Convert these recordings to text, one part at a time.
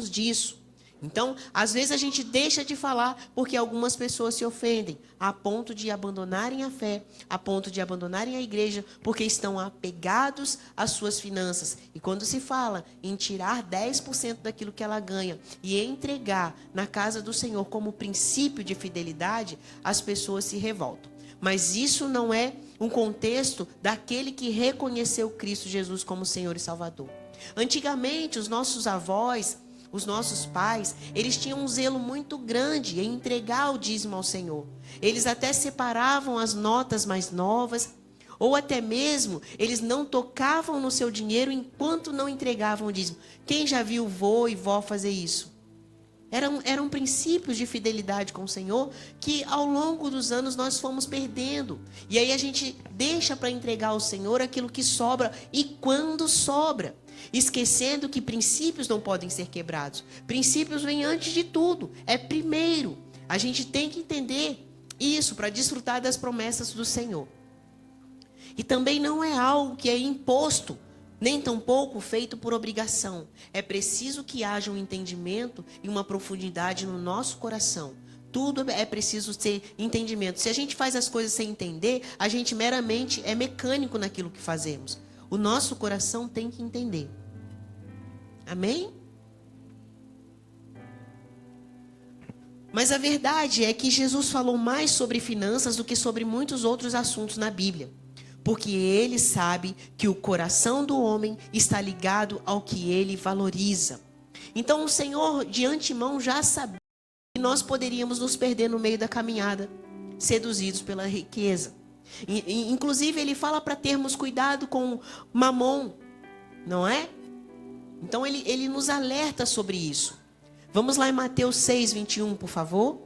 disso. Então, às vezes a gente deixa de falar porque algumas pessoas se ofendem, a ponto de abandonarem a fé, a ponto de abandonarem a igreja, porque estão apegados às suas finanças. E quando se fala em tirar 10% daquilo que ela ganha e entregar na casa do Senhor como princípio de fidelidade, as pessoas se revoltam. Mas isso não é um contexto daquele que reconheceu Cristo Jesus como Senhor e Salvador. Antigamente, os nossos avós, os nossos pais, eles tinham um zelo muito grande em entregar o dízimo ao Senhor. Eles até separavam as notas mais novas, ou até mesmo, eles não tocavam no seu dinheiro enquanto não entregavam o dízimo. Quem já viu vô e vó fazer isso? Eram princípios de fidelidade com o Senhor que ao longo dos anos nós fomos perdendo. E aí a gente deixa para entregar ao Senhor aquilo que sobra e quando sobra. Esquecendo que princípios não podem ser quebrados. Princípios vêm antes de tudo. É primeiro. A gente tem que entender isso para desfrutar das promessas do Senhor. E também não é algo que é imposto, nem tampouco feito por obrigação. É preciso que haja um entendimento e uma profundidade no nosso coração. Tudo é preciso ter entendimento. Se a gente faz as coisas sem entender, a gente meramente é mecânico naquilo que fazemos. O nosso coração tem que entender. Amém? Mas a verdade é que Jesus falou mais sobre finanças do que sobre muitos outros assuntos na Bíblia. Porque ele sabe que o coração do homem está ligado ao que ele valoriza. Então o Senhor de antemão já sabia que nós poderíamos nos perder no meio da caminhada, seduzidos pela riqueza. Inclusive ele fala para termos cuidado com mamon, não é? Então ele nos alerta sobre isso. Vamos lá em Mateus 6, 21, por favor.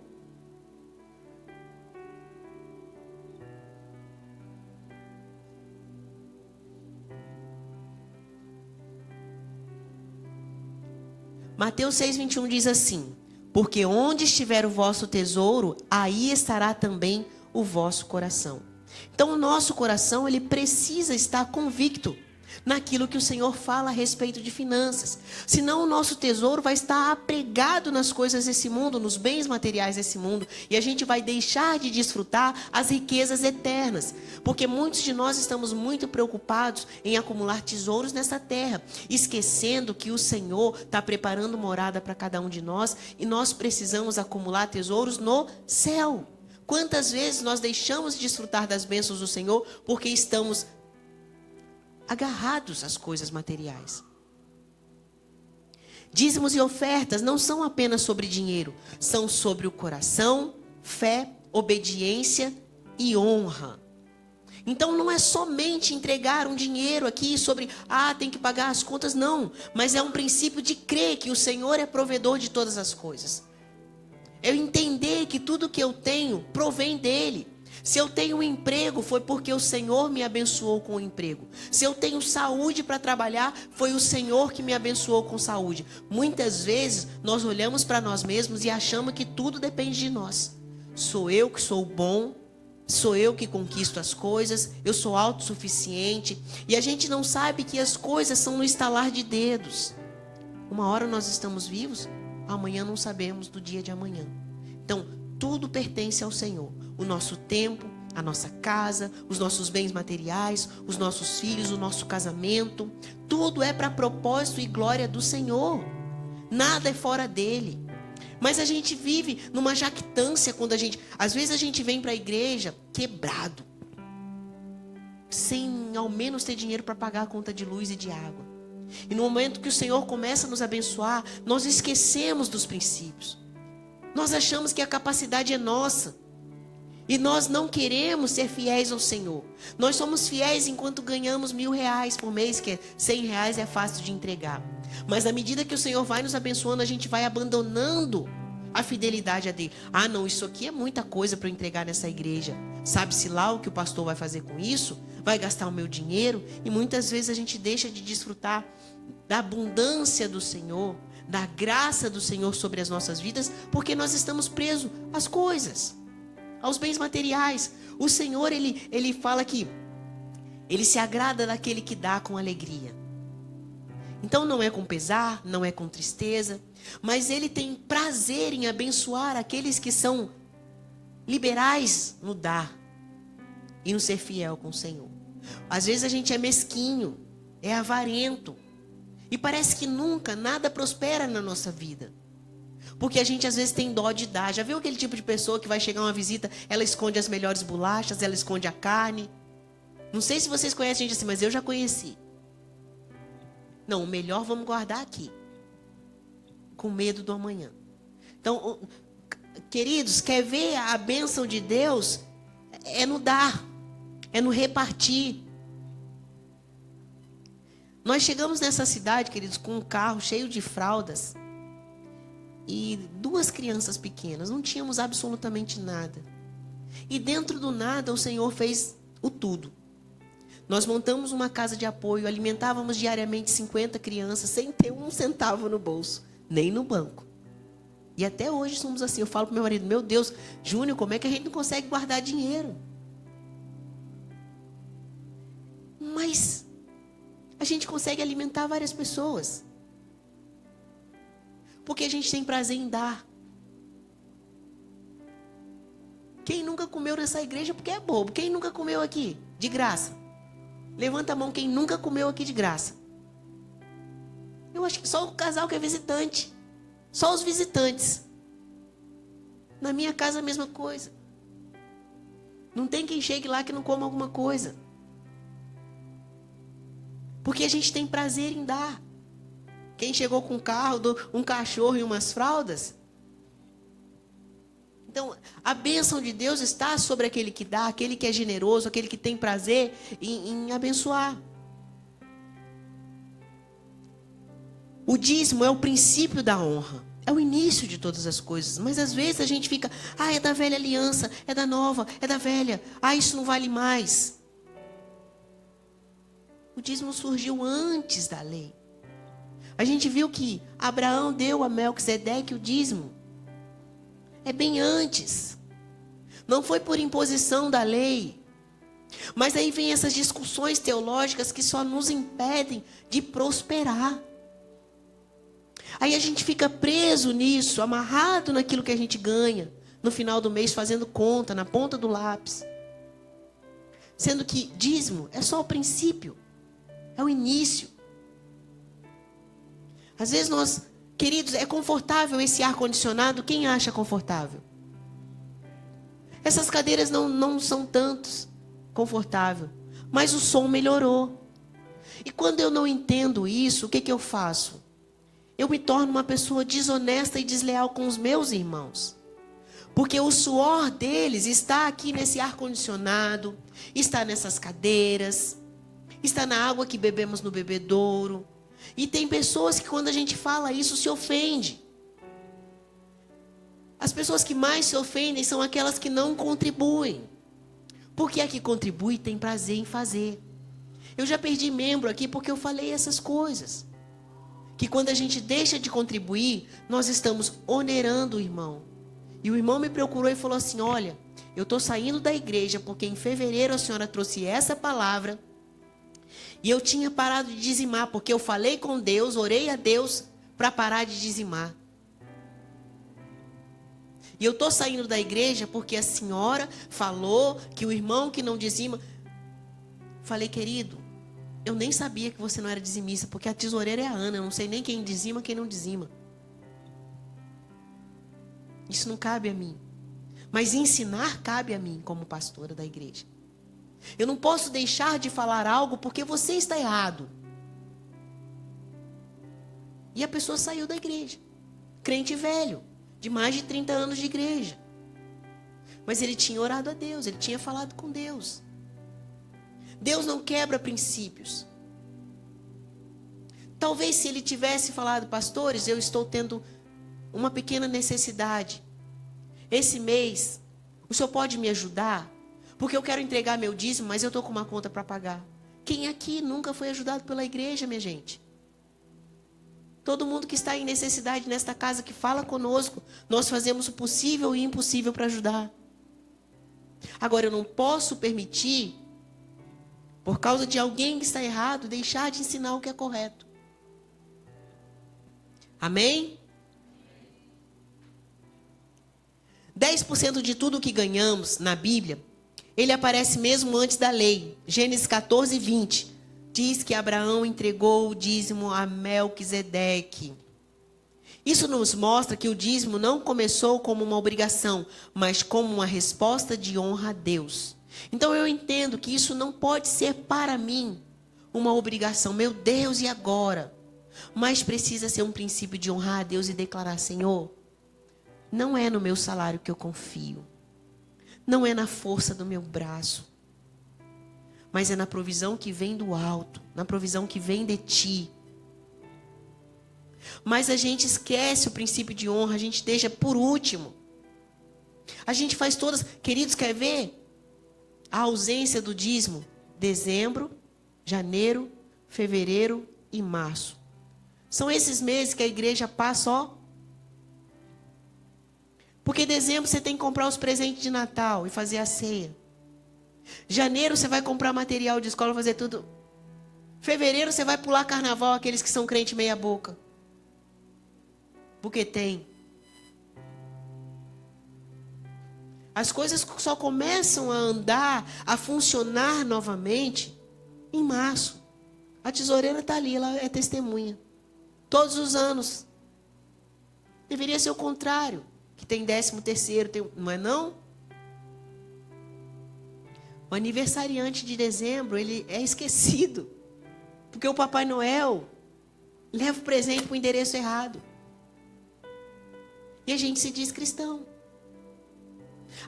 Mateus 6, 21 diz assim: porque onde estiver o vosso tesouro, aí estará também o vosso coração. Então o nosso coração, ele precisa estar convicto naquilo que o Senhor fala a respeito de finanças. Senão o nosso tesouro vai estar apregado nas coisas desse mundo, nos bens materiais desse mundo. E a gente vai deixar de desfrutar as riquezas eternas. Porque muitos de nós estamos muito preocupados em acumular tesouros nessa terra, esquecendo que o Senhor está preparando morada para cada um de nós. E nós precisamos acumular tesouros no céu. Quantas vezes nós deixamos de desfrutar das bênçãos do Senhor porque estamos agarrados às coisas materiais. Dízimos e ofertas não são apenas sobre dinheiro, são sobre o coração, fé, obediência e honra. Então não é somente entregar um dinheiro aqui sobre, tem que pagar as contas, não. Mas é um princípio de crer que o Senhor é provedor de todas as coisas. Eu entender que tudo que eu tenho provém dele. Se eu tenho um emprego, foi porque o Senhor me abençoou com o emprego. Se eu tenho saúde para trabalhar, foi o Senhor que me abençoou com saúde. Muitas vezes, nós olhamos para nós mesmos e achamos que tudo depende de nós. Sou eu que sou bom, sou eu que conquisto as coisas, eu sou autossuficiente. E a gente não sabe que as coisas são no estalar de dedos. Uma hora nós estamos vivos, amanhã não sabemos do dia de amanhã. Então, tudo pertence ao Senhor. O nosso tempo, a nossa casa, os nossos bens materiais, os nossos filhos, o nosso casamento. Tudo é para propósito e glória do Senhor. Nada é fora dele. Mas a gente vive numa jactância quando às vezes a gente vem para a igreja quebrado. Sem ao menos ter dinheiro para pagar a conta de luz e de água. E no momento que o Senhor começa a nos abençoar, nós esquecemos dos princípios. Nós achamos que a capacidade é nossa. E nós não queremos ser fiéis ao Senhor. Nós somos fiéis enquanto ganhamos R$1.000 por mês, que R$100 é fácil de entregar. Mas à medida que o Senhor vai nos abençoando, a gente vai abandonando a fidelidade a dele. Não, isso aqui é muita coisa para eu entregar nessa igreja. Sabe-se lá o que o pastor vai fazer com isso? Vai gastar o meu dinheiro? E muitas vezes a gente deixa de desfrutar da abundância do Senhor, da graça do Senhor sobre as nossas vidas, porque nós estamos presos às coisas, aos bens materiais. O Senhor, ele fala que ele se agrada daquele que dá com alegria. Então não é com pesar, não é com tristeza, mas ele tem prazer em abençoar aqueles que são liberais no dar e no ser fiel com o Senhor. Às vezes a gente é mesquinho, é avarento, e parece que nunca nada prospera na nossa vida. Porque a gente às vezes tem dó de dar. Já viu aquele tipo de pessoa que vai chegar uma visita, ela esconde as melhores bolachas, ela esconde a carne? Não sei se vocês conhecem gente assim, mas eu já conheci. Não, o melhor vamos guardar aqui. Com medo do amanhã. Então, queridos, quer ver a bênção de Deus? É no dar, é no repartir. Nós chegamos nessa cidade, queridos, com um carro cheio de fraldas e 2 crianças pequenas. Não tínhamos absolutamente nada. E dentro do nada, o Senhor fez o tudo. Nós montamos uma casa de apoio, alimentávamos diariamente 50 crianças sem ter um centavo no bolso, nem no banco. E até hoje somos assim. Eu falo para meu marido, meu Deus, Júnior, como é que a gente não consegue guardar dinheiro? Mas a gente consegue alimentar várias pessoas. Porque a gente tem prazer em dar. Quem nunca comeu nessa igreja porque é bobo? Quem nunca comeu aqui de graça? Levanta a mão quem nunca comeu aqui de graça. Eu acho que só o casal que é visitante. Só os visitantes. Na minha casa a mesma coisa. Não tem quem chegue lá que não coma alguma coisa. Porque a gente tem prazer em dar. Quem chegou com um carro, um cachorro e umas fraldas? Então, a bênção de Deus está sobre aquele que dá, aquele que é generoso, aquele que tem prazer em abençoar. O dízimo é o princípio da honra. É o início de todas as coisas. Mas às vezes a gente fica, é da velha aliança, é da nova, é da velha. Isso não vale mais. O dízimo surgiu antes da lei. A gente viu que Abraão deu a Melquisedeque o dízimo. É bem antes. Não foi por imposição da lei. Mas aí vem essas discussões teológicas que só nos impedem de prosperar. Aí a gente fica preso nisso, amarrado naquilo que a gente ganha no final do mês, fazendo conta na ponta do lápis. Sendo que dízimo é só o princípio, é o início. Às vezes nós, queridos, é confortável esse ar-condicionado? Quem acha confortável? Essas cadeiras não são tantos confortável, mas o som melhorou. E quando eu não entendo isso, o que eu faço? Eu me torno uma pessoa desonesta e desleal com os meus irmãos. Porque o suor deles está aqui nesse ar-condicionado, está nessas cadeiras, está na água que bebemos no bebedouro. E tem pessoas que quando a gente fala isso se ofende. As pessoas que mais se ofendem são aquelas que não contribuem. Porque a que contribui tem prazer em fazer. Eu já perdi membro aqui porque eu falei essas coisas. Que quando a gente deixa de contribuir, nós estamos onerando o irmão. E o irmão me procurou e falou assim, olha, eu estou saindo da igreja porque em fevereiro a senhora trouxe essa palavra. E eu tinha parado de dizimar, porque eu falei com Deus, orei a Deus para parar de dizimar. E eu estou saindo da igreja porque a senhora falou que o irmão que não dizima... Falei, querido, eu nem sabia que você não era dizimista, porque a tesoureira é a Ana, eu não sei nem quem dizima, quem não dizima. Isso não cabe a mim. Mas ensinar cabe a mim como pastora da igreja. Eu não posso deixar de falar algo porque você está errado. E a pessoa saiu da igreja. Crente velho, de mais de 30 anos de igreja. Mas ele tinha orado a Deus, ele tinha falado com Deus. Deus não quebra princípios. Talvez se ele tivesse falado, pastores, eu estou tendo uma pequena necessidade. Esse mês, o senhor pode me ajudar? Porque eu quero entregar meu dízimo, mas eu estou com uma conta para pagar. Quem aqui nunca foi ajudado pela igreja, minha gente? Todo mundo que está em necessidade nesta casa, que fala conosco, nós fazemos o possível e o impossível para ajudar. Agora, eu não posso permitir, por causa de alguém que está errado, deixar de ensinar o que é correto. Amém? 10% de tudo que ganhamos na Bíblia, ele aparece mesmo antes da lei. Gênesis 14, 20. Diz que Abraão entregou o dízimo a Melquisedeque. Isso nos mostra que o dízimo não começou como uma obrigação, mas como uma resposta de honra a Deus. Então eu entendo que isso não pode ser para mim uma obrigação. Meu Deus, e agora? Mas precisa ser um princípio de honrar a Deus e declarar: Senhor, não é no meu salário que eu confio. Não é na força do meu braço. Mas é na provisão que vem do alto. Na provisão que vem de ti. Mas a gente esquece o princípio de honra. A gente deixa por último. A gente faz todas. Queridos, quer ver? A ausência do dízimo. Dezembro, janeiro, fevereiro e março. São esses meses que a igreja passa, ó. Porque em dezembro você tem que comprar os presentes de Natal e fazer a ceia. Janeiro você vai comprar material de escola, fazer tudo. Fevereiro você vai pular carnaval, aqueles que são crente meia boca. Porque tem. As coisas só começam a andar, a funcionar novamente em março. A tesoureira está ali, ela é testemunha. Todos os anos. Deveria ser o contrário. Que tem 13º, não é não? O aniversariante de dezembro, ele é esquecido. Porque o Papai Noel leva o presente para o endereço errado. E a gente se diz cristão.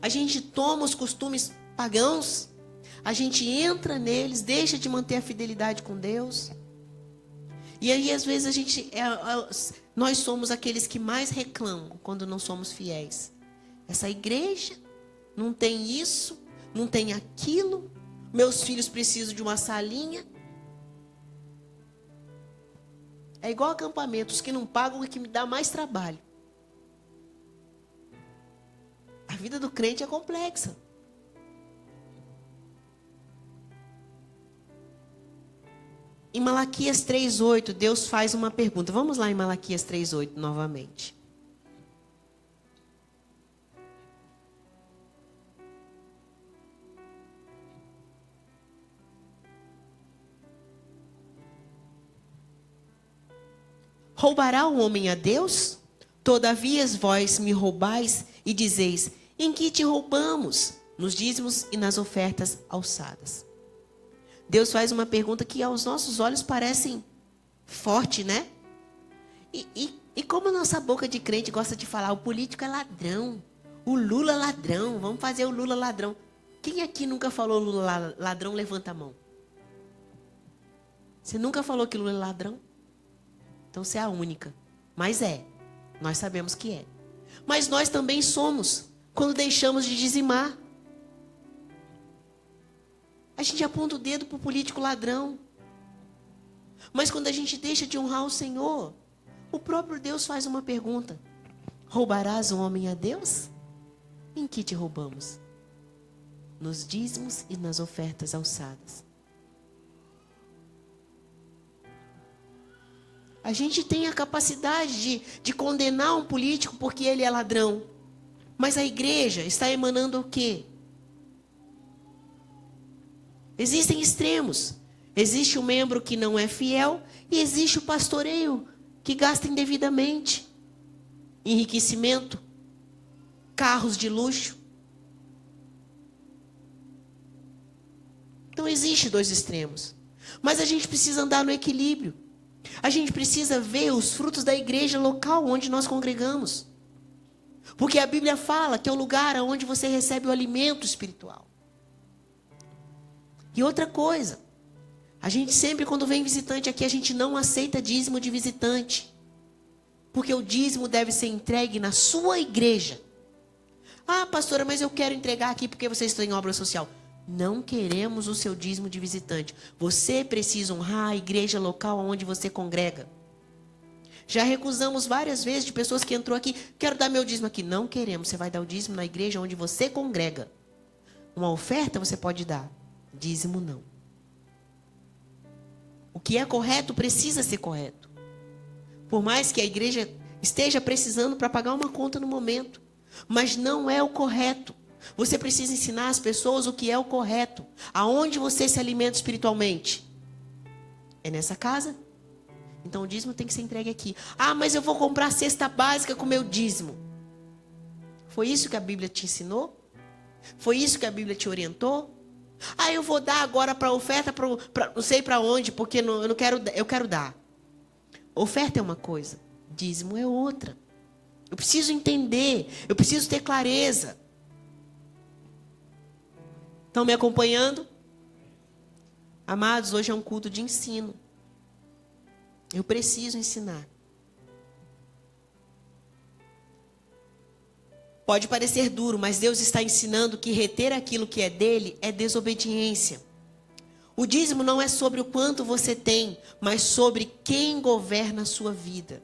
A gente toma os costumes pagãos, a gente entra neles, deixa de manter a fidelidade com Deus. E aí, às vezes, nós somos aqueles que mais reclamam quando não somos fiéis. Essa igreja não tem isso, não tem aquilo. Meus filhos precisam de uma salinha. É igual acampamento, os que não pagam é que me dá mais trabalho. A vida do crente é complexa. Em Malaquias 3:8, Deus faz uma pergunta. Vamos lá em Malaquias 3:8 novamente. Roubará o homem a Deus? Todavia vós me roubais e dizeis: em que te roubamos? Nos dízimos e nas ofertas alçadas. Deus faz uma pergunta que aos nossos olhos parece forte, né? E como a nossa boca de crente gosta de falar, o político é ladrão, o Lula é ladrão, vamos fazer o Lula ladrão. Quem aqui nunca falou Lula ladrão, levanta a mão. Você nunca falou que Lula é ladrão? Então você é a única. Mas nós sabemos que é. Mas nós também somos, quando deixamos de dizimar. A gente aponta o dedo para o político ladrão. Mas quando a gente deixa de honrar o Senhor, o próprio Deus faz uma pergunta: roubarás um homem a Deus? Em que te roubamos? Nos dízimos e nas ofertas alçadas. A gente tem a capacidade de condenar um político porque ele é ladrão. Mas a igreja está emanando o quê? Existem extremos. Existe o membro que não é fiel e existe o pastoreio que gasta indevidamente. Enriquecimento, carros de luxo. Então existe dois extremos. Mas a gente precisa andar no equilíbrio. A gente precisa ver os frutos da igreja local onde nós congregamos. Porque a Bíblia fala que é o lugar onde você recebe o alimento espiritual. E outra coisa, a gente sempre, quando vem visitante aqui, a gente não aceita dízimo de visitante. Porque o dízimo deve ser entregue na sua igreja. Ah, pastora, mas eu quero entregar aqui porque vocês estão em obra social. Não queremos o seu dízimo de visitante. Você precisa honrar a igreja local onde você congrega. Já recusamos várias vezes de pessoas que entrou aqui. Quero dar meu dízimo aqui. Não queremos. Você vai dar o dízimo na igreja onde você congrega. Uma oferta você pode dar. Dízimo não. O que é correto precisa ser correto. Por mais que a igreja esteja precisando para pagar uma conta no momento. Mas não é o correto. Você precisa ensinar as pessoas o que é o correto. Aonde você se alimenta espiritualmente? É nessa casa? Então o dízimo tem que ser entregue aqui. Ah, mas eu vou comprar a cesta básica com o meu dízimo. Foi isso que a Bíblia te ensinou? Foi isso que a Bíblia te orientou? Ah, eu vou dar agora para oferta, não sei para onde, porque eu não quero, eu quero dar. Oferta é uma coisa, dízimo é outra. Eu preciso entender, eu preciso ter clareza. Estão me acompanhando? Amados, hoje é um culto de ensino. Eu preciso ensinar. Pode parecer duro, mas Deus está ensinando que reter aquilo que é dele é desobediência. O dízimo não é sobre o quanto você tem, mas sobre quem governa a sua vida.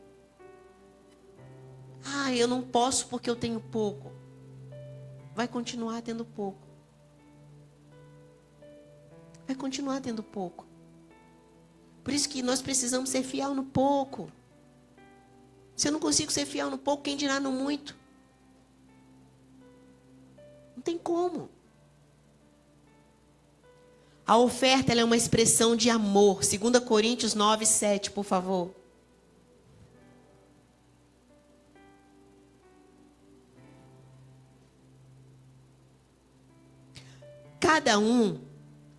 Ah, eu não posso porque eu tenho pouco. Vai continuar tendo pouco. Vai continuar tendo pouco. Por isso que nós precisamos ser fiel no pouco. Se eu não consigo ser fiel no pouco, quem dirá no muito? Não tem como. A oferta ela é uma expressão de amor. 2 Coríntios 9, 7, por favor. Cada um,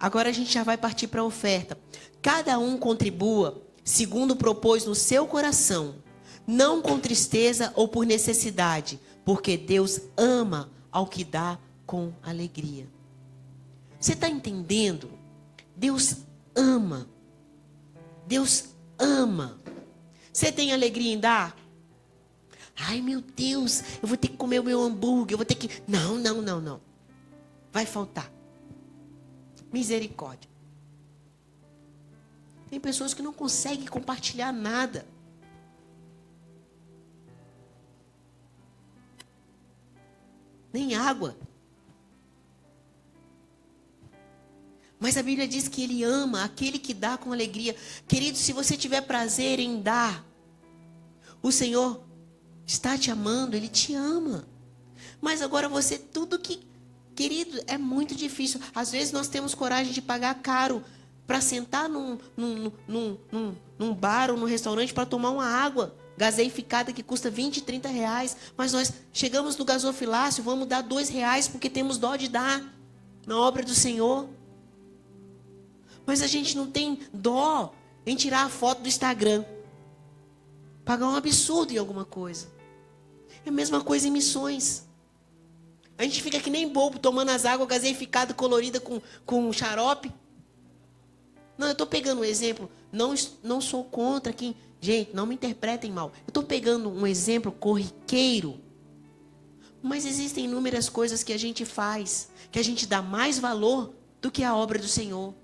agora a gente já vai partir para a oferta. Cada um contribua segundo propôs no seu coração, não com tristeza ou por necessidade, porque Deus ama ao que dá com alegria. Você está entendendo? Deus ama. Deus ama. Você tem alegria em dar? Ai, meu Deus, eu vou ter que comer o meu hambúrguer, eu vou ter que... Não. Vai faltar. Misericórdia. Tem pessoas que não conseguem compartilhar nada. Nem água. Mas a Bíblia diz que Ele ama aquele que dá com alegria. Querido, se você tiver prazer em dar, o Senhor está te amando, Ele te ama. Mas agora você, tudo que... Querido, é muito difícil. Às vezes nós temos coragem de pagar caro para sentar num bar ou num restaurante para tomar uma água gaseificada que custa 20, 30 reais. Mas nós chegamos no gasofilácio, vamos dar 2 reais porque temos dó de dar na obra do Senhor. Mas a gente não tem dó em tirar a foto do Instagram. Pagar um absurdo em alguma coisa. É a mesma coisa em missões. A gente fica que nem bobo tomando as águas gaseificadas, coloridas com xarope. Não, eu estou pegando um exemplo. Não sou contra quem... Gente, não me interpretem mal. Eu estou pegando um exemplo corriqueiro. Mas existem inúmeras coisas que a gente faz, que a gente dá mais valor do que a obra do Senhor.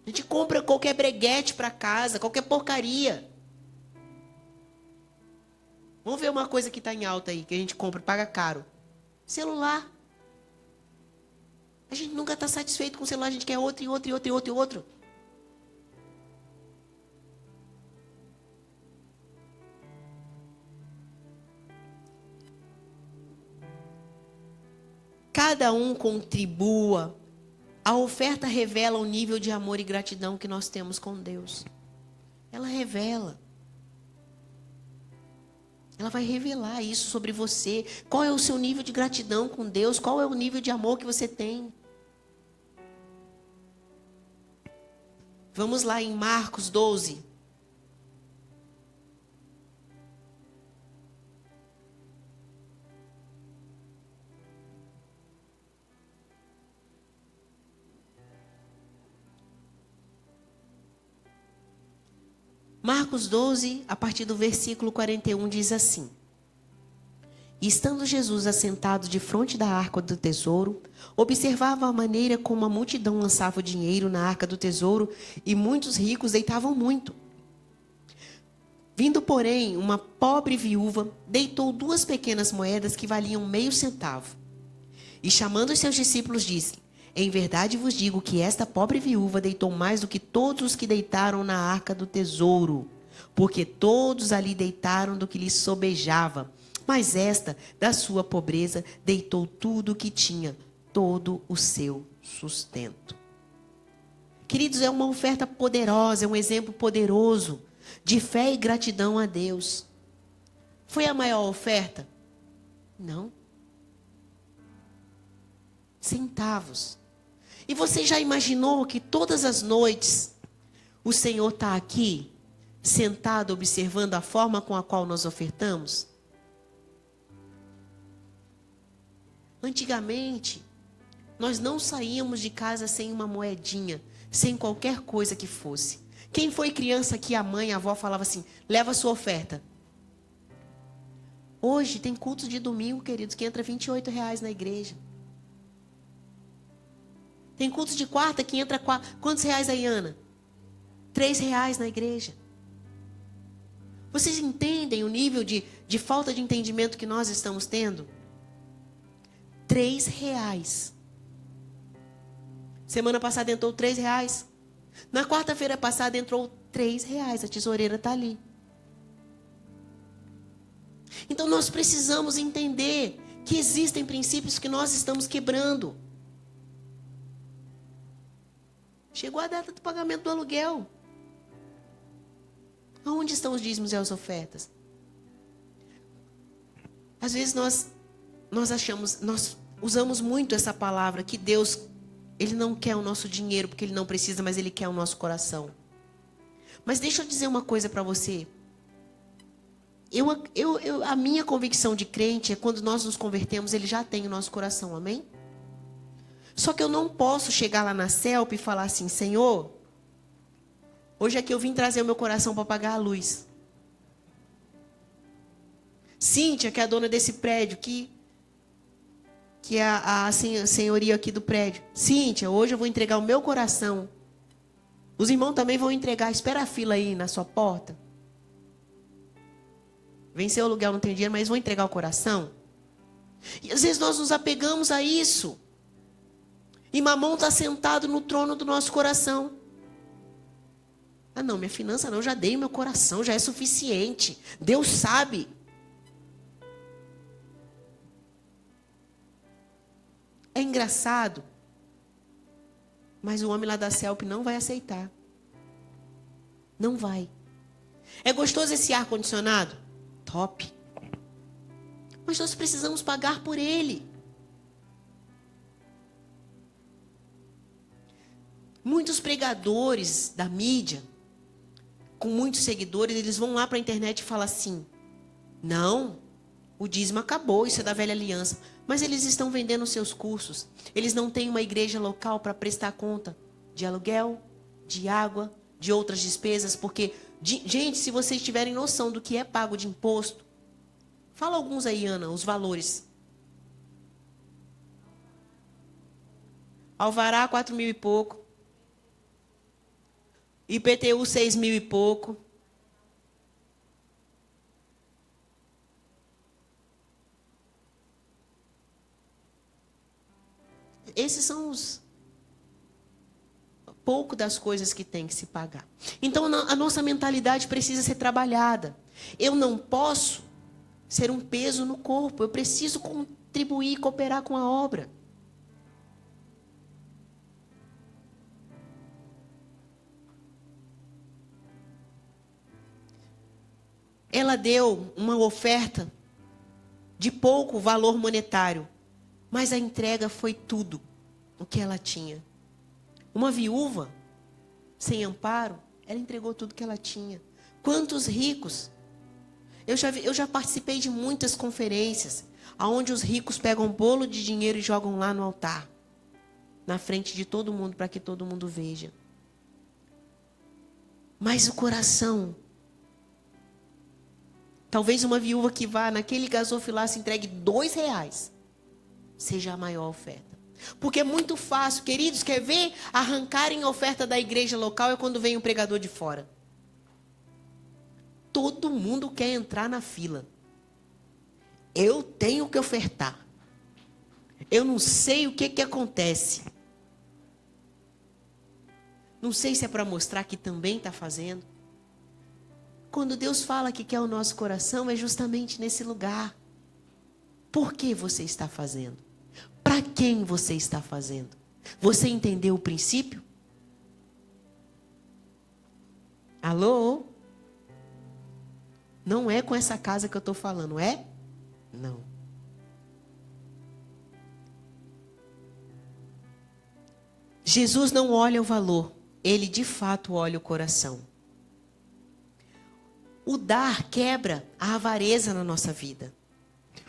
A gente compra qualquer breguete para casa, qualquer porcaria. Vamos ver uma coisa que está em alta aí, que a gente compra e paga caro. Celular. A gente nunca está satisfeito com o celular, a gente quer outro, e outro, e outro, e outro, e outro. Cada um contribua. A oferta revela o nível de amor e gratidão que nós temos com Deus. Ela revela. Ela vai revelar isso sobre você. Qual é o seu nível de gratidão com Deus? Qual é o nível de amor que você tem? Vamos lá em Marcos 12. Marcos 12, a partir do versículo 41, diz assim: E estando Jesus assentado defronte da arca do tesouro, observava a maneira como a multidão lançava o dinheiro na arca do tesouro, e muitos ricos deitavam muito. Vindo, porém, uma pobre viúva, deitou 2 pequenas moedas que valiam meio centavo. E chamando os seus discípulos, disse: Em verdade vos digo que esta pobre viúva deitou mais do que todos os que deitaram na arca do tesouro, porque todos ali deitaram do que lhes sobejava. Mas esta, da sua pobreza, deitou tudo o que tinha, todo o seu sustento. Queridos, é uma oferta poderosa, é um exemplo poderoso de fé e gratidão a Deus. Foi a maior oferta? Não. Centavos. E você já imaginou que todas as noites o Senhor está aqui, sentado, observando a forma com a qual nós ofertamos? Antigamente, nós não saíamos de casa sem uma moedinha, sem qualquer coisa que fosse. Quem foi criança aqui, a mãe, a avó falava assim, leva a sua oferta. Hoje tem cultos de domingo, queridos, que entra R$28 na igreja. Tem cultos de quarta que entra quantos reais aí, Ana? R$3 na igreja. Vocês entendem o nível de falta de entendimento que nós estamos tendo? R$3. Semana passada entrou R$3. Na quarta-feira passada entrou R$3. A tesoureira está ali. Então nós precisamos entender que existem princípios que nós estamos quebrando. Chegou a data do pagamento do aluguel. Aonde estão os dízimos e as ofertas? Às vezes nós usamos muito essa palavra que Deus, Ele não quer o nosso dinheiro porque Ele não precisa, mas Ele quer o nosso coração. Mas deixa eu dizer uma coisa para você. A minha convicção de crente é quando nós nos convertemos, Ele já tem o nosso coração, amém? Só que eu não posso chegar lá na CELP e falar assim, Senhor, hoje é que eu vim trazer o meu coração para pagar a luz. Cíntia, que é a dona desse prédio, que é a senhoria aqui do prédio. Cíntia, hoje eu vou entregar o meu coração. Os irmãos também vão entregar, espera a fila aí na sua porta. Venceu o aluguel, não tem dinheiro, mas vão entregar o coração. E às vezes nós nos apegamos a isso. E Mamon está sentado no trono do nosso coração. Ah não, minha finança não, eu já dei o meu coração, já é suficiente. Deus sabe. É engraçado. Mas o homem lá da CELP não vai aceitar. Não vai. É gostoso esse ar-condicionado? Top. Mas nós precisamos pagar por ele. Muitos pregadores da mídia, com muitos seguidores, eles vão lá para a internet e falam assim, não, o dízimo acabou, isso é da velha aliança. Mas eles estão vendendo seus cursos. Eles não têm uma igreja local para prestar conta de aluguel, de água, de outras despesas. Porque, gente, se vocês tiverem noção do que é pago de imposto, fala alguns aí, Ana, os valores. Alvará, 4.000 e pouco. IPTU, 6.000 e pouco. Esses são pouco das coisas que tem que se pagar. Então, a nossa mentalidade precisa ser trabalhada. Eu não posso ser um peso no corpo. Eu preciso contribuir e cooperar com a obra. Ela deu uma oferta de pouco valor monetário, mas a entrega foi tudo o que ela tinha. Uma viúva sem amparo, ela entregou tudo que ela tinha. Quantos ricos? Eu já participei de muitas conferências, onde os ricos pegam um bolo de dinheiro e jogam lá no altar, na frente de todo mundo, para que todo mundo veja. Mas o coração... Talvez uma viúva que vá naquele gasofilaço entregue R$2, seja a maior oferta. Porque é muito fácil, queridos, quer ver arrancarem a oferta da igreja local é quando vem um pregador de fora. Todo mundo quer entrar na fila. Eu tenho que ofertar. Eu não sei o que acontece. Não sei se é para mostrar que também está fazendo. Quando Deus fala que quer o nosso coração, é justamente nesse lugar. Por que você está fazendo? Para quem você está fazendo? Você entendeu o princípio? Alô? Não é com essa casa que eu estou falando, é? Não. Jesus não olha o valor, ele de fato olha o coração. O dar quebra a avareza na nossa vida.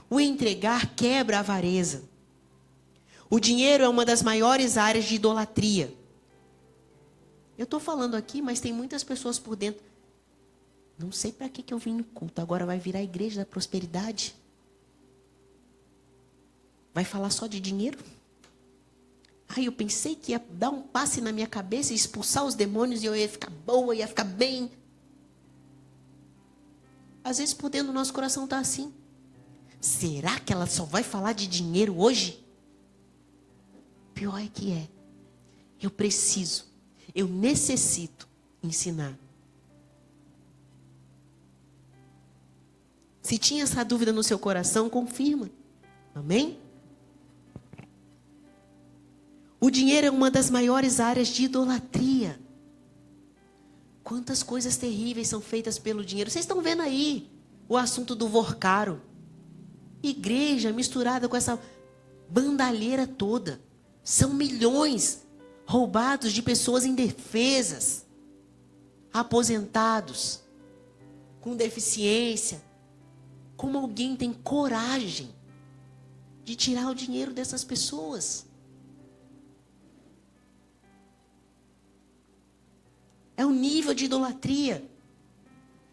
O entregar quebra a avareza. O dinheiro é uma das maiores áreas de idolatria. Eu estou falando aqui, mas tem muitas pessoas por dentro. Não sei para que eu vim no culto, agora vai virar a igreja da prosperidade? Vai falar só de dinheiro? Ai, eu pensei que ia dar um passe na minha cabeça e expulsar os demônios e eu ia ficar boa, ia ficar bem. Às vezes por dentro do nosso coração está assim. Será que ela só vai falar de dinheiro hoje? Pior é que é. Eu preciso, eu necessito ensinar. Se tinha essa dúvida no seu coração, confirma. Amém? O dinheiro é uma das maiores áreas de idolatria. Quantas coisas terríveis são feitas pelo dinheiro. Vocês estão vendo aí o assunto do vorcaro. Igreja misturada com essa bandalheira toda. São milhões roubados de pessoas indefesas, aposentados, com deficiência. Como alguém tem coragem de tirar o dinheiro dessas pessoas? É um nível de idolatria.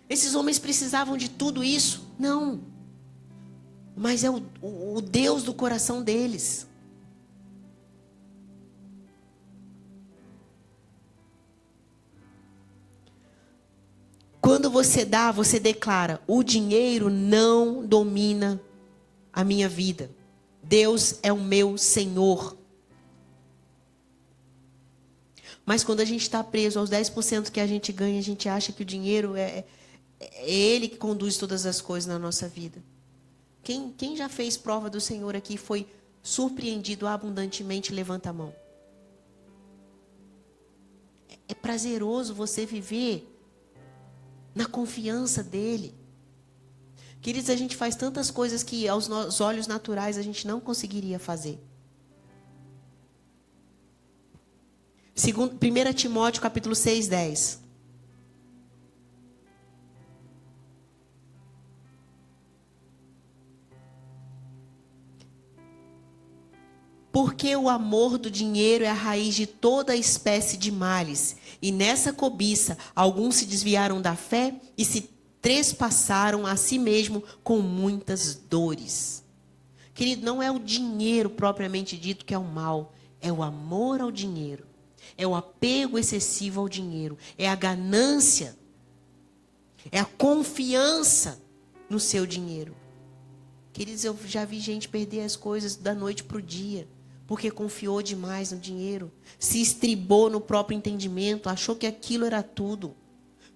Esses homens precisavam de tudo isso? Não. Mas é o Deus do coração deles. Quando você dá, você declara: o dinheiro não domina a minha vida. Deus é o meu Senhor. Mas quando a gente está preso aos 10% que a gente ganha, a gente acha que o dinheiro é Ele que conduz todas as coisas na nossa vida. Quem já fez prova do Senhor aqui e foi surpreendido abundantemente, levanta a mão. É prazeroso você viver na confiança dEle. Queridos, a gente faz tantas coisas que aos olhos naturais a gente não conseguiria fazer. 1 Timóteo capítulo 6:10. Porque o amor do dinheiro é a raiz de toda espécie de males. E nessa cobiça, alguns se desviaram da fé e se trespassaram a si mesmo com muitas dores. Querido, não é o dinheiro propriamente dito que é o mal. É o amor ao dinheiro. É o apego excessivo ao dinheiro. É a ganância. É a confiança no seu dinheiro. Queridos, eu já vi gente perder as coisas da noite para o dia. Porque confiou demais no dinheiro. Se estribou no próprio entendimento. Achou que aquilo era tudo.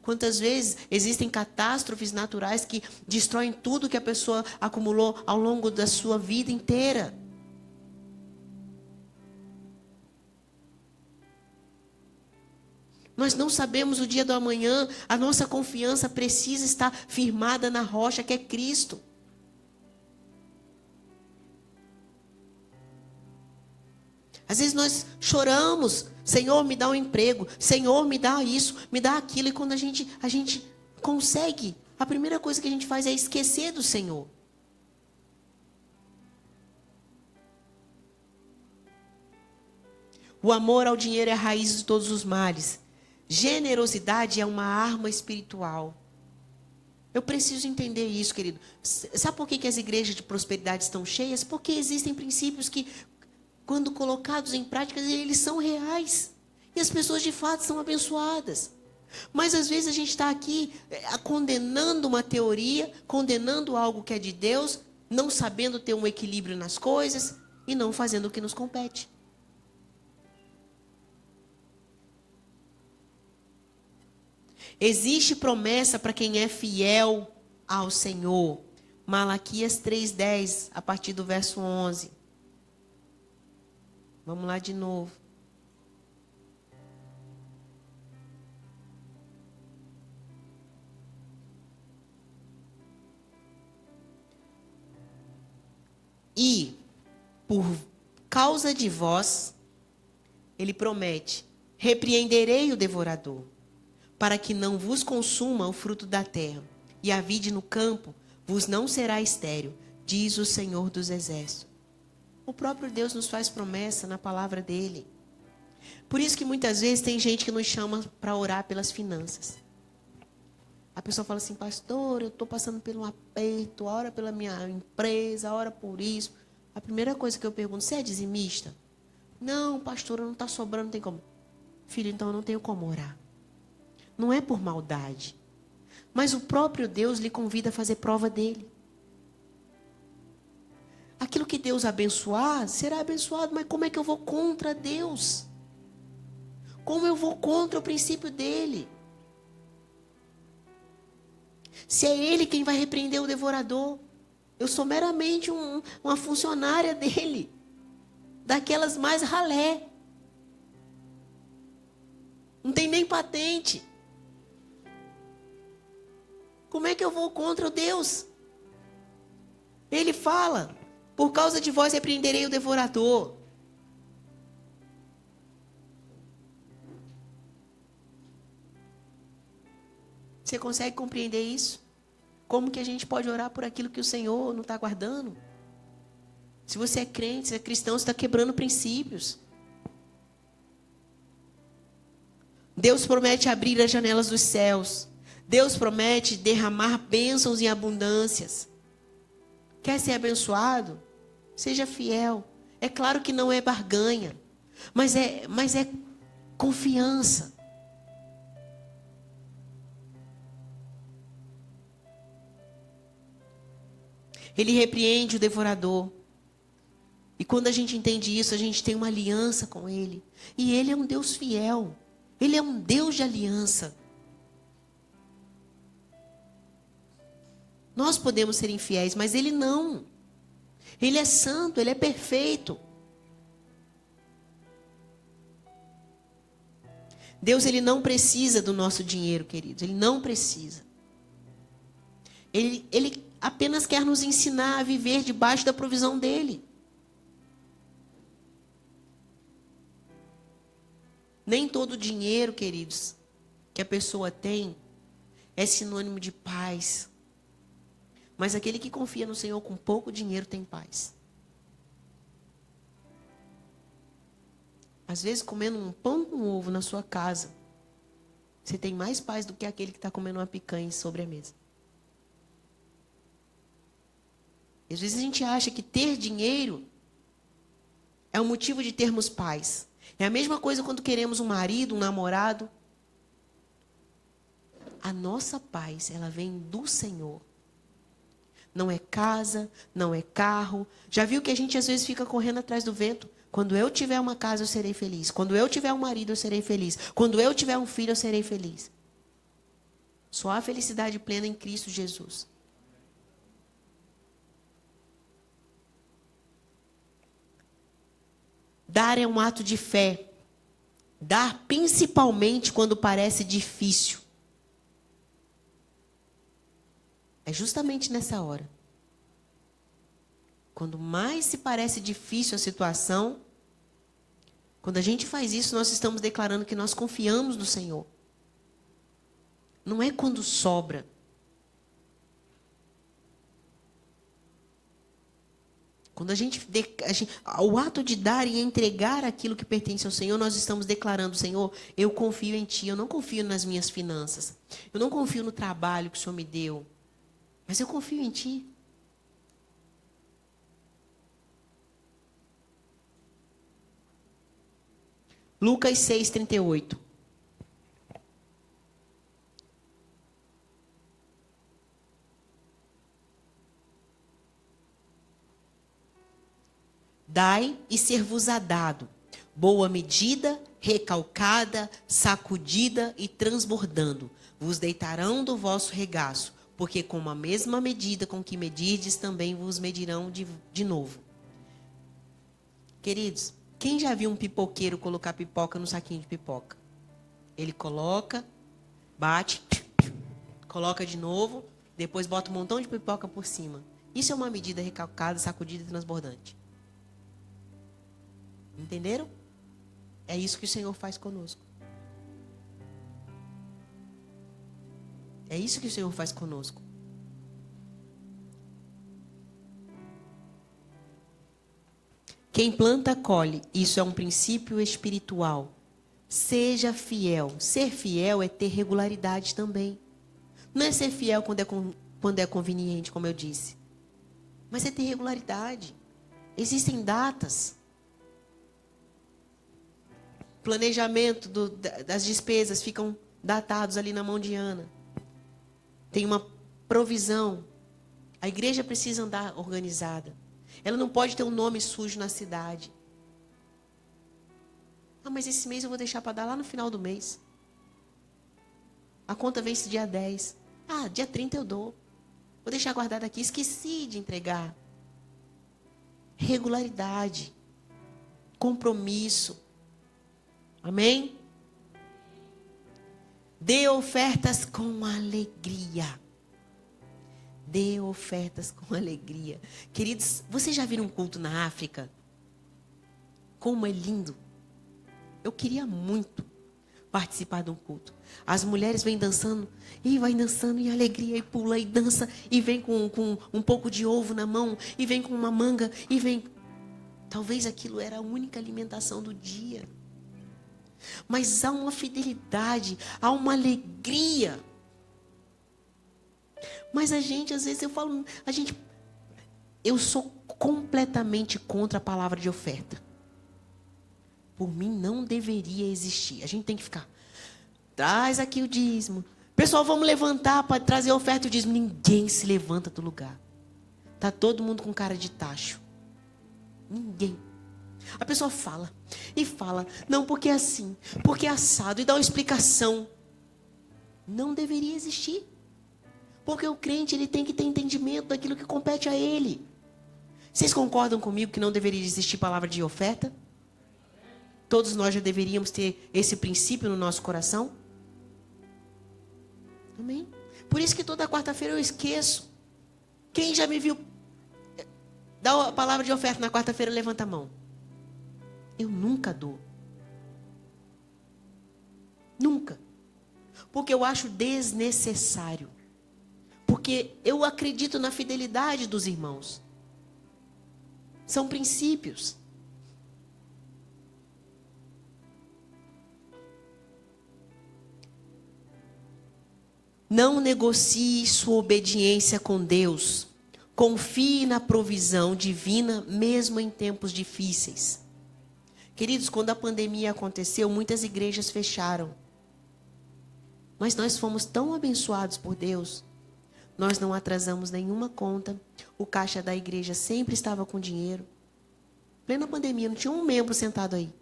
Quantas vezes existem catástrofes naturais que destroem tudo que a pessoa acumulou ao longo da sua vida inteira. Nós não sabemos o dia do amanhã. A nossa confiança precisa estar firmada na rocha que é Cristo. Às vezes nós choramos, Senhor, me dá um emprego, Senhor, me dá isso, me dá aquilo. E quando a gente consegue, a primeira coisa que a gente faz é esquecer do Senhor. O amor ao dinheiro é a raiz de todos os males. Generosidade é uma arma espiritual. Eu preciso entender isso, querido. Sabe por que as igrejas de prosperidade estão cheias? Porque existem princípios que, quando colocados em prática, eles são reais. E as pessoas de fato são abençoadas. Mas às vezes a gente está aqui condenando uma teoria, condenando algo que é de Deus, não sabendo ter um equilíbrio nas coisas e não fazendo o que nos compete. Existe promessa para quem é fiel ao Senhor. Malaquias 3:10, a partir do verso 11. Vamos lá de novo. E, por causa de vós, ele promete, repreenderei o devorador, para que não vos consuma o fruto da terra, e a vide no campo vos não será estéril, diz o Senhor dos Exércitos. O próprio Deus nos faz promessa na palavra dele. Por isso que muitas vezes tem gente que nos chama para orar pelas finanças. A pessoa fala assim, pastor, eu estou passando por um aperto, ora pela minha empresa, ora por isso. A primeira coisa que eu pergunto, você é dizimista? Não, pastor, não está sobrando, não tem como. Filho, então eu não tenho como orar. Não é por maldade. Mas o próprio Deus lhe convida a fazer prova dele. Aquilo que Deus abençoar, será abençoado, mas como é que eu vou contra Deus? Como eu vou contra o princípio dele? Se é ele quem vai repreender o devorador, eu sou meramente uma funcionária dele, daquelas mais ralé. Não tem nem patente. Como é que eu vou contra o Deus? Ele fala, por causa de vós repreenderei o devorador. Você consegue compreender isso? Como que a gente pode orar por aquilo que o Senhor não está guardando? Se você é crente, se é cristão, você está quebrando princípios. Deus promete abrir as janelas dos céus. Deus promete derramar bênçãos em abundâncias. Quer ser abençoado? Seja fiel. É claro que não é barganha, mas é confiança. Ele repreende o devorador. E quando a gente entende isso, a gente tem uma aliança com ele. E ele é um Deus fiel. Ele é um Deus de aliança. Nós podemos ser infiéis, mas ele não. Ele é santo, ele é perfeito. Deus, ele não precisa do nosso dinheiro, queridos. Ele não precisa. Ele apenas quer nos ensinar a viver debaixo da provisão dele. Nem todo dinheiro, queridos, que a pessoa tem é sinônimo de paz. Mas aquele que confia no Senhor com pouco dinheiro tem paz. Às vezes, comendo um pão com ovo na sua casa, você tem mais paz do que aquele que está comendo uma picanha sobre a mesa. Às vezes a gente acha que ter dinheiro é um motivo de termos paz. É a mesma coisa quando queremos um marido, um namorado. A nossa paz, ela vem do Senhor. Não é casa, não é carro. Já viu que a gente às vezes fica correndo atrás do vento? Quando eu tiver uma casa, eu serei feliz. Quando eu tiver um marido, eu serei feliz. Quando eu tiver um filho, eu serei feliz. Só há felicidade plena em Cristo Jesus. Dar é um ato de fé. Dar principalmente quando parece difícil. É justamente nessa hora. Quando mais se parece difícil a situação, quando a gente faz isso, nós estamos declarando que nós confiamos no Senhor. Não é quando sobra. Quando o ato de dar e entregar aquilo que pertence ao Senhor, nós estamos declarando, Senhor, eu confio em Ti, eu não confio nas minhas finanças, eu não confio no trabalho que o Senhor me deu, mas eu confio em Ti. Lucas 6:38. Dai e ser-vos-á dado, boa medida, recalcada, sacudida e transbordando. Vos deitarão do vosso regaço, porque com a mesma medida com que medirdes, também vos medirão de novo. Queridos, quem já viu um pipoqueiro colocar pipoca no saquinho de pipoca? Ele coloca, bate, coloca de novo, depois bota um montão de pipoca por cima. Isso é uma medida recalcada, sacudida e transbordante. Entenderam? É isso que o Senhor faz conosco. É isso que o Senhor faz conosco. Quem planta, colhe. Isso é um princípio espiritual. Seja fiel. Ser fiel é ter regularidade também. Não é ser fiel quando é conveniente, como eu disse. Mas é ter regularidade. Existem datas. Planejamento das despesas ficam datados ali na mão de Ana. Tem uma provisão. A igreja precisa andar organizada. Ela não pode ter um nome sujo na cidade. Ah, mas esse mês eu vou deixar para dar lá no final do mês. A conta vence dia 10. Ah, dia 30 eu dou. Vou deixar guardado aqui. Esqueci de entregar. Regularidade. Compromisso. Amém? Dê ofertas com alegria. Dê ofertas com alegria. Queridos, vocês já viram um culto na África? Como é lindo. Eu queria muito participar de um culto. As mulheres vêm dançando, e vai dançando, e alegria, e pula, e dança, e vem com um pouco de ovo na mão, e vem com uma manga, e vem... Talvez aquilo era a única alimentação do dia. Mas há uma fidelidade, há uma alegria. Mas a gente, às vezes eu falo, eu sou completamente contra a palavra de oferta. Por mim não deveria existir. A gente tem que ficar, traz aqui o dízimo. Pessoal, vamos levantar para trazer a oferta e o dízimo. Ninguém se levanta do lugar. Tá todo mundo com cara de tacho. Ninguém. A pessoa fala, e fala, não, porque é assim, porque é assado, e dá uma explicação. Não deveria existir. Porque o crente, ele tem que ter entendimento daquilo que compete a ele. Vocês concordam comigo que não deveria existir palavra de oferta? Todos nós já deveríamos ter esse princípio no nosso coração? Amém? Por isso que toda quarta-feira eu esqueço. Quem já me viu dar a palavra de oferta na quarta-feira, levanta a mão. Eu nunca dou. Nunca. Porque eu acho desnecessário. Porque eu acredito na fidelidade dos irmãos. São princípios. Não negocie sua obediência com Deus. Confie na provisão divina, mesmo em tempos difíceis. Queridos, quando a pandemia aconteceu, muitas igrejas fecharam. Mas nós fomos tão abençoados por Deus. Nós não atrasamos nenhuma conta. O caixa da igreja sempre estava com dinheiro. Plena pandemia, não tinha um membro sentado aí.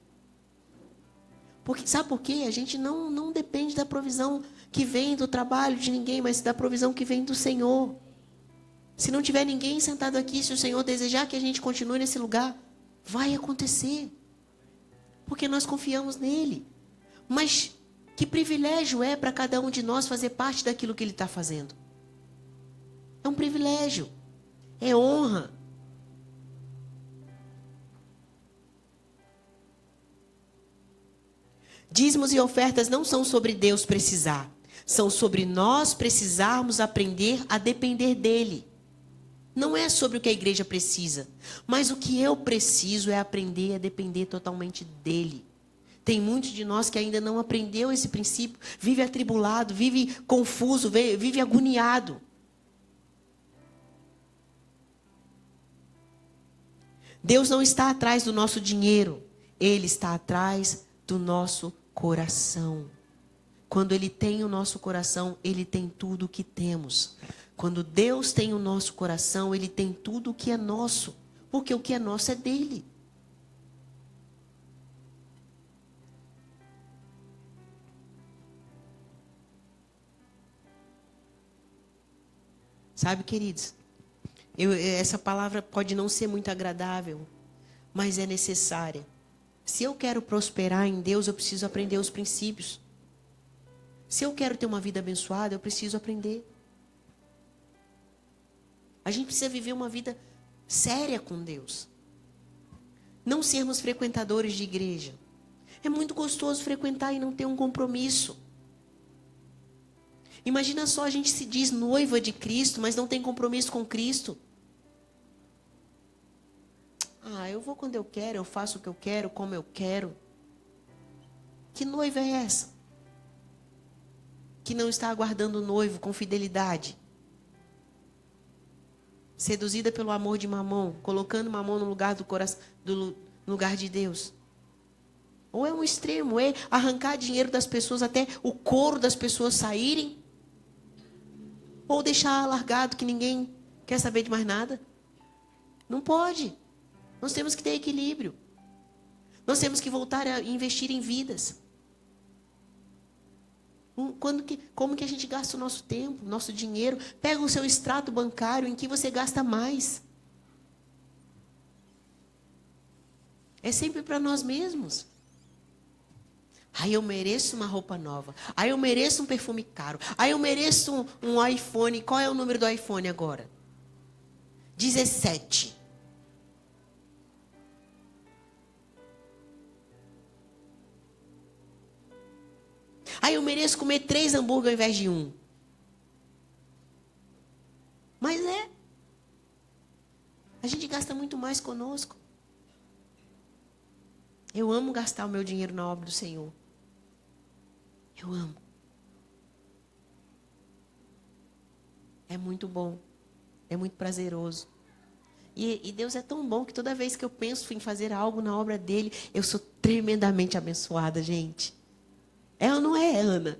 Porque, sabe por quê? A gente não depende da provisão que vem do trabalho de ninguém, mas da provisão que vem do Senhor. Se não tiver ninguém sentado aqui, se o Senhor desejar que a gente continue nesse lugar, vai acontecer. Porque nós confiamos nele. Mas que privilégio é para cada um de nós fazer parte daquilo que ele está fazendo? É um privilégio. É honra. Dízimos e ofertas não são sobre Deus precisar. São sobre nós precisarmos aprender a depender dele. Não é sobre o que a igreja precisa. Mas o que eu preciso é aprender a depender totalmente dele. Tem muitos de nós que ainda não aprendeu esse princípio. Vive atribulado, vive confuso, vive agoniado. Deus não está atrás do nosso dinheiro. Ele está atrás do nosso coração. Quando ele tem o nosso coração, ele tem tudo o que temos. Quando Deus tem o nosso coração, ele tem tudo o que é nosso. Porque o que é nosso é dele. Sabe, queridos, essa palavra pode não ser muito agradável, mas é necessária. Se eu quero prosperar em Deus, eu preciso aprender os princípios. Se eu quero ter uma vida abençoada, eu preciso aprender. A gente precisa viver uma vida séria com Deus. Não sermos frequentadores de igreja. É muito gostoso frequentar e não ter um compromisso. Imagina só, a gente se diz noiva de Cristo, mas não tem compromisso com Cristo. Eu vou quando eu quero, eu faço o que eu quero, como eu quero. Que noiva é essa? Que não está aguardando o noivo com fidelidade. Seduzida pelo amor de Mamon, colocando Mamon no lugar do coração, no lugar de Deus. Ou é um extremo, é arrancar dinheiro das pessoas até o couro das pessoas saírem. Ou deixar largado que ninguém quer saber de mais nada. Não pode. Nós temos que ter equilíbrio. Nós temos que voltar a investir em vidas. Como que a gente gasta o nosso tempo, nosso dinheiro? Pega o seu extrato bancário em que você gasta mais. É sempre para nós mesmos. Eu mereço uma roupa nova. Eu mereço um perfume caro. Eu mereço um iPhone. Qual é o número do iPhone agora? 17. Eu mereço comer 3 hambúrguer ao invés de 1. Mas a gente gasta muito mais conosco. Eu amo gastar o meu dinheiro na obra do Senhor. Eu amo. É muito bom. É muito prazeroso. E Deus é tão bom que toda vez que eu penso em fazer algo na obra dele, eu sou tremendamente abençoada, gente. É ou não é, Ana?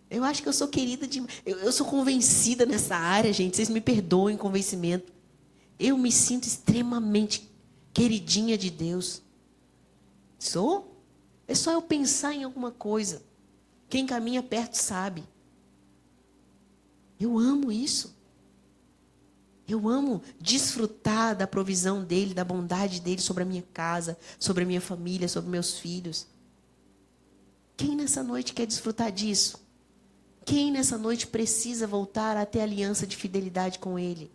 Eu acho que eu sou querida demais. Eu sou convencida nessa área, gente. Vocês me perdoem o convencimento. Eu me sinto extremamente queridinha de Deus. Sou? É só eu pensar em alguma coisa. Quem caminha perto sabe. Eu amo isso. Eu amo desfrutar da provisão dele, da bondade dele sobre a minha casa, sobre a minha família, sobre meus filhos. Quem nessa noite quer desfrutar disso? Quem nessa noite precisa voltar a ter aliança de fidelidade com ele?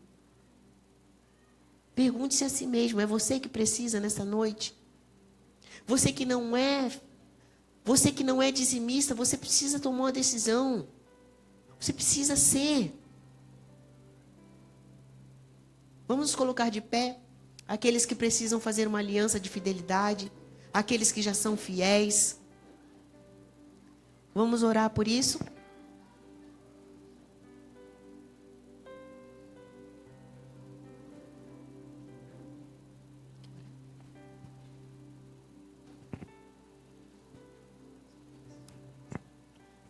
Pergunte-se a si mesmo, é você que precisa nessa noite? Você que não é dizimista, você precisa tomar uma decisão. Você precisa ser. Vamos nos colocar de pé. Aqueles que precisam fazer uma aliança de fidelidade. Aqueles que já são fiéis. Vamos orar por isso?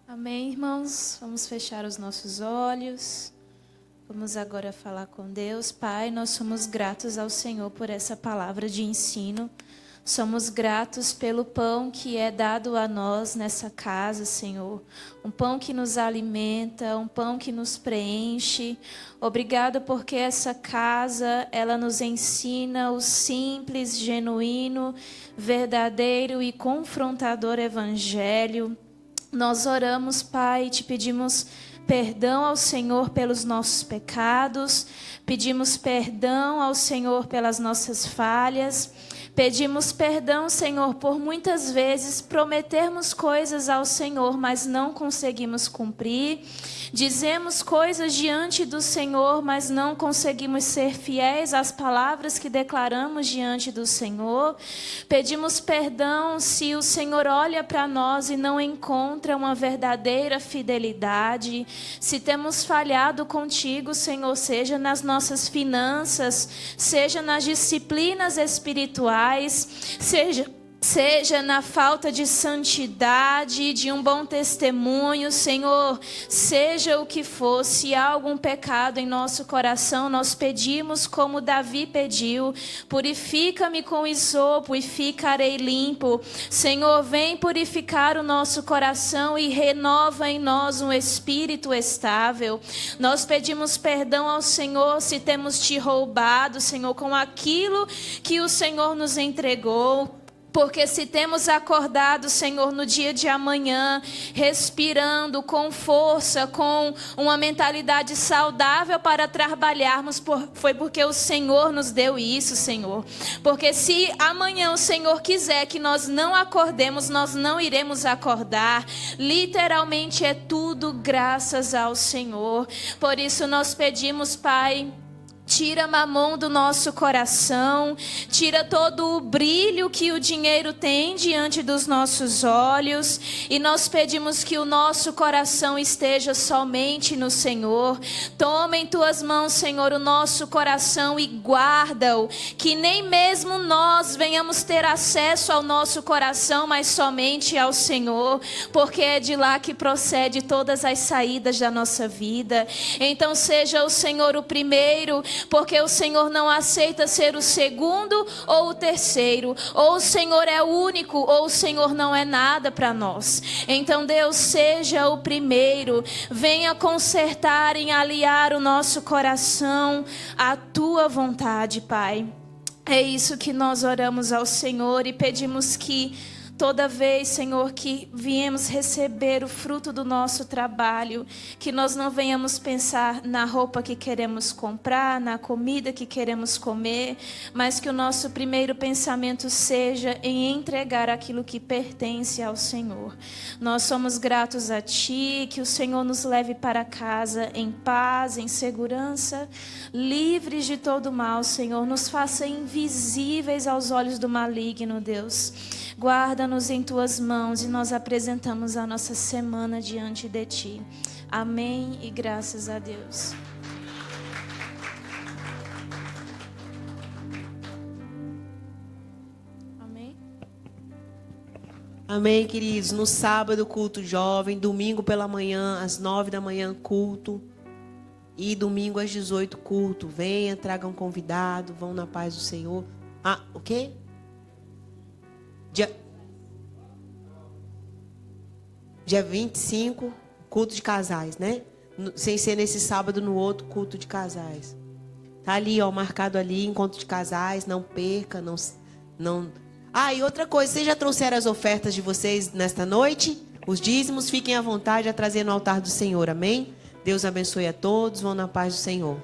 Amém, irmãos? Vamos fechar os nossos olhos. Vamos agora falar com Deus. Pai, nós somos gratos ao Senhor por essa palavra de ensino. Somos gratos pelo pão que é dado a nós nessa casa, Senhor. Um pão que nos alimenta, um pão que nos preenche. Obrigada porque essa casa, ela nos ensina o simples, genuíno, verdadeiro e confrontador evangelho. Nós oramos, Pai, e te pedimos perdão ao Senhor pelos nossos pecados. Pedimos perdão ao Senhor pelas nossas falhas. Pedimos perdão, Senhor, por muitas vezes prometermos coisas ao Senhor, mas não conseguimos cumprir. Dizemos coisas diante do Senhor, mas não conseguimos ser fiéis às palavras que declaramos diante do Senhor. Pedimos perdão se o Senhor olha para nós e não encontra uma verdadeira fidelidade. Se temos falhado contigo, Senhor, seja nas nossas finanças, seja nas disciplinas espirituais, seja na falta de santidade, de um bom testemunho, Senhor, seja o que for, se há algum pecado em nosso coração, nós pedimos como Davi pediu, purifica-me com isopo e ficarei limpo. Senhor, vem purificar o nosso coração e renova em nós um espírito estável. Nós pedimos perdão ao Senhor se temos te roubado, Senhor, com aquilo que o Senhor nos entregou. Porque se temos acordado, Senhor, no dia de amanhã, respirando com força, com uma mentalidade saudável para trabalharmos, foi porque o Senhor nos deu isso, Senhor. Porque se amanhã o Senhor quiser que nós não acordemos, nós não iremos acordar. Literalmente é tudo graças ao Senhor. Por isso nós pedimos, Pai, tira mamão do nosso coração, tira todo o brilho que o dinheiro tem diante dos nossos olhos, e nós pedimos que o nosso coração esteja somente no Senhor. Toma em tuas mãos, Senhor, o nosso coração e guarda-o, que nem mesmo nós venhamos ter acesso ao nosso coração, mas somente ao Senhor, porque é de lá que procede todas as saídas da nossa vida. Então seja o Senhor o primeiro, porque o Senhor não aceita ser o segundo ou o terceiro. Ou o Senhor é o único, ou o Senhor não é nada para nós. Então, Deus, seja o primeiro. Venha consertar e aliar o nosso coração à tua vontade, Pai. É isso que nós oramos ao Senhor e pedimos que toda vez, Senhor, que viemos receber o fruto do nosso trabalho, que nós não venhamos pensar na roupa que queremos comprar, na comida que queremos comer, mas que o nosso primeiro pensamento seja em entregar aquilo que pertence ao Senhor. Nós somos gratos a Ti, que o Senhor nos leve para casa em paz, em segurança, livres de todo mal, Senhor. Nos faça invisíveis aos olhos do maligno, Deus. Guarda-nos em tuas mãos e nós apresentamos a nossa semana diante de ti. Amém e graças a Deus. Amém. Amém, queridos. No sábado, culto jovem. Domingo pela manhã, às 9 da manhã, culto. E domingo às 18, culto. Venha, tragam um convidado, vão na paz do Senhor. Ah, o quê? Dia 25, culto de casais, né? Sem ser nesse sábado, no outro, culto de casais. Tá ali, ó, marcado ali, encontro de casais, não perca, não... Ah, e outra coisa, vocês já trouxeram as ofertas de vocês nesta noite? Os dízimos, fiquem à vontade a trazer no altar do Senhor, amém? Deus abençoe a todos, vão na paz do Senhor.